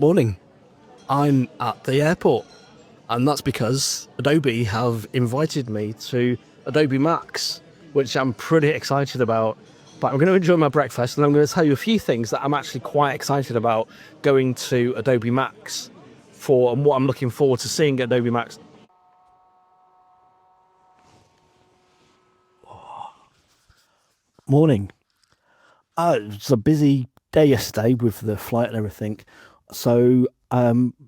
Morning. I'm at the airport, and that's because Adobe have invited me to Adobe MAX, which I'm pretty excited about. But I'm going to enjoy my breakfast, and I'm going to tell you a few things that I'm actually quite excited about going to Adobe MAX for, and what I'm looking forward to seeing at Adobe MAX. Morning. It was a busy day yesterday with the flight and everything. So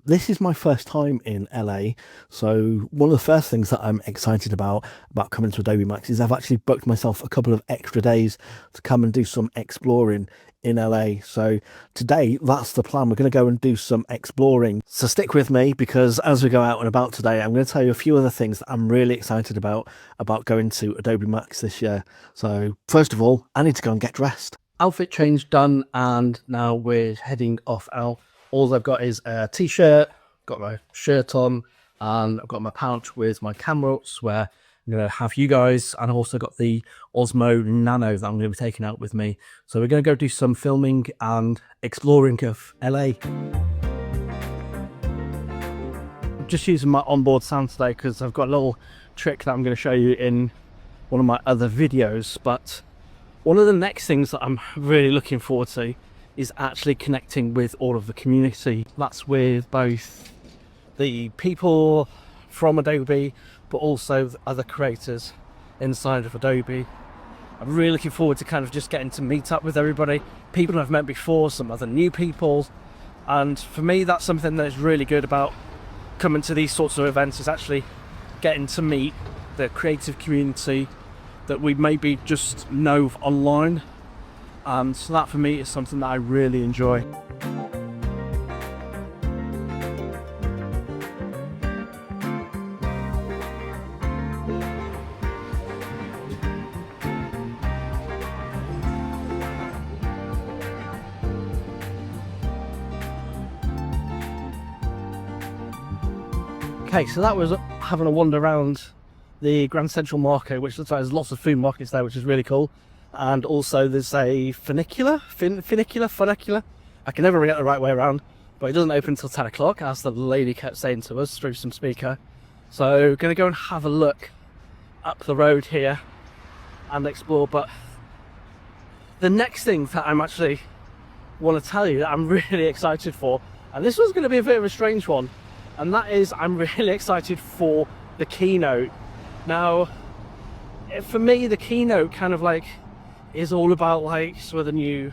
this is my first time in LA. So one of the first things that I'm excited about coming to Adobe Max is I've actually booked myself a couple of extra days to come and do some exploring in LA. So today, that's the plan. We're going to go and do some exploring. So stick with me, because as we go out and about today, I'm going to tell you a few other things that I'm really excited about going to Adobe Max this year. So first of all, I need to go and get dressed. Outfit change done, and now we're heading off out. All I've got is a t-shirt, got my shirt on, and I've got my pouch with my cameras where I'm going to have you guys, and I've also got the Osmo Nano that I'm going to be taking out with me. So we're going to go do some filming and exploring of LA. I'm just using my onboard sound today because I've got a little trick that I'm going to show you in one of my other videos. But one of the next things that I'm really looking forward to is actually connecting with all of the community. That's with both the people from Adobe, but also the other creators inside of Adobe. I'm really looking forward to kind of just getting to meet up with everybody, people I've met before, some other new people. And for me, that's something that's really good about coming to these sorts of events, is actually getting to meet the creative community that we maybe just know online. And so that for me is something that I really enjoy. Okay, so that was having a wander around the Grand Central Market, which looks like there's lots of food markets there, which is really cool. And also there's a funicular. I can never get the right way around, but it doesn't open until 10 o'clock, as the lady kept saying to us through some speaker. So gonna go and have a look up the road here and explore. But the next thing that I'm actually want to tell you that I'm really excited for, and this was going to be a bit of a strange one, and that is I'm really excited for the keynote. Now, for me, the keynote kind of like is all about like some of the new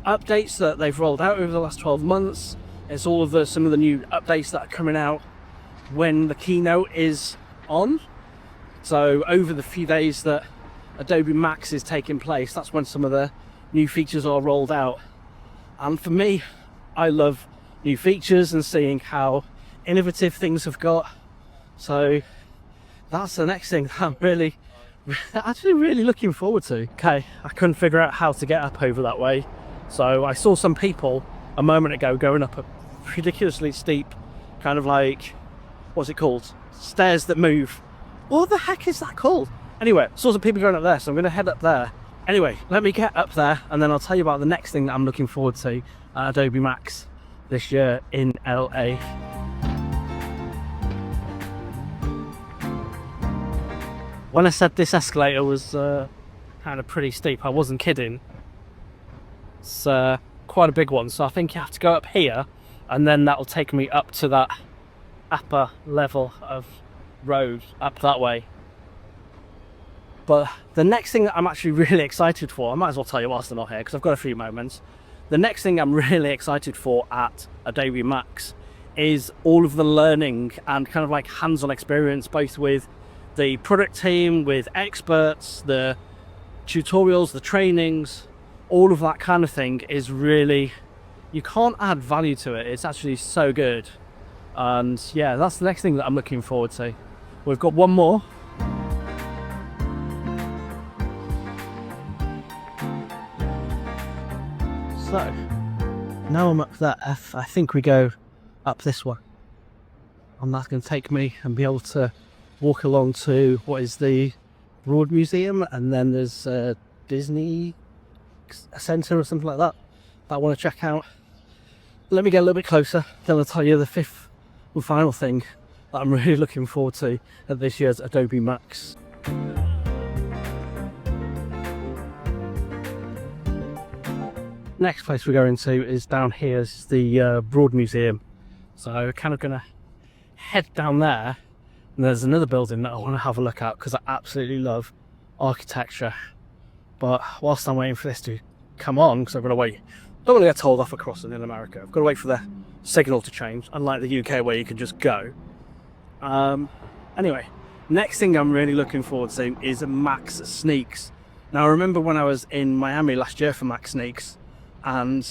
updates that they've rolled out over the last 12 months. It's all of some of the new updates that are coming out when the keynote is on. So over the few days that Adobe Max is taking place, that's when some of the new features are rolled out. And for me, I love new features and seeing how innovative things have got. So that's the next thing that I'm actually really looking forward to. Okay, I couldn't figure out how to get up over that way, so I saw some people a moment ago going up a ridiculously steep kind of like, what's it called, stairs that move. What the heck is that called? Anyway, saw some people going up there, so I'm going to head up there. Anyway, let me get up there and then I'll tell you about the next thing that I'm looking forward to at Adobe Max this year in LA. When I said this escalator was kind of pretty steep, I wasn't kidding. It's quite a big one, so I think you have to go up here and then that'll take me up to that upper level of road up that way. But the next thing that I'm actually really excited for, I might as well tell you whilst I'm not here because I've got a few moments. The next thing I'm really excited for at Adobe Max is all of the learning and kind of like hands-on experience, both with the product team, with experts, the tutorials, the trainings, all of that kind of thing is really, you can't add value to it. It's actually so good. And yeah, that's the next thing that I'm looking forward to. We've got one more. So now I'm up there. I think we go up this one, and that's going to take me and be able to walk along to what is the Broad Museum, and then there's a Disney Center or something like that I want to check out. let me get a little bit closer, then I'll tell you the fifth and final thing that I'm really looking forward to at this year's Adobe MAX. Next place we're going to is down here, is the Broad Museum. So we're kind of going to head down there, and there's another building that I want to have a look at because I absolutely love architecture. But whilst I'm waiting for this to come on, because I've got to wait, don't want to get told off for crossing in America. I've got to wait for the signal to change, unlike the UK where you can just go. Anyway, next thing I'm really looking forward to is MAX Sneaks. Now I remember when I was in Miami last year for MAX Sneaks, and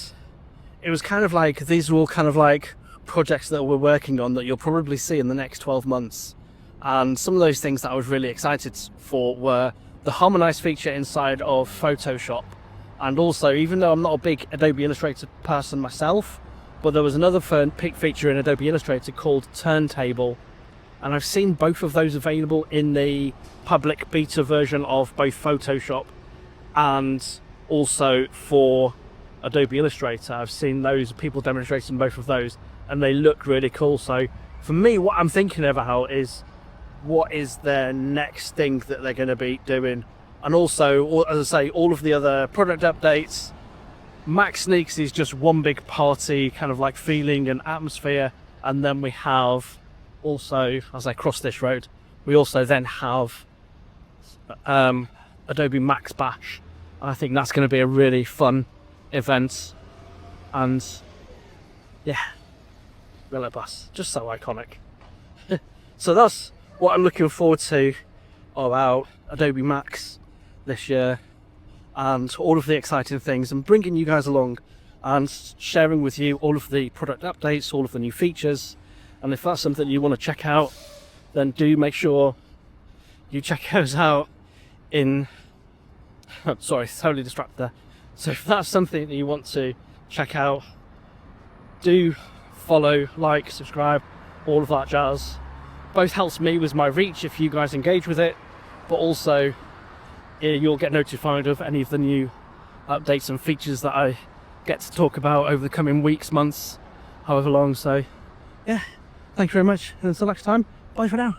it was kind of like, these were all kind of like projects that we're working on that you'll probably see in the next 12 months. And some of those things that I was really excited for were the harmonized feature inside of Photoshop. And also, even though I'm not a big Adobe Illustrator person myself, but there was another feature in Adobe Illustrator called Turntable. And I've seen both of those available in the public beta version of both Photoshop and also for Adobe Illustrator. I've seen those people demonstrating both of those, and they look really cool. So for me, what I'm thinking about is, what is their next thing that they're going to be doing? And also, as I say, all of the other product updates. MAX Sneaks is just one big party kind of like feeling and atmosphere, and then we have also, as I cross this road, we also then have Adobe MAX Bash. I think that's going to be a really fun event, and yeah, Relic Bus, just so iconic. So that's what I'm looking forward to about Adobe MAX this year, and all of the exciting things, and bringing you guys along and sharing with you all of the product updates, all of the new features. And if that's something you want to check out, then do make sure you check those out in sorry, totally distracted there. So if that's something that you want to check out, do follow, like, subscribe, all of that jazz. Both helps me with my reach if you guys engage with it, but also you'll get notified of any of the new updates and features that I get to talk about over the coming weeks, months, however long. So yeah, thank you very much, and until next time, bye for now.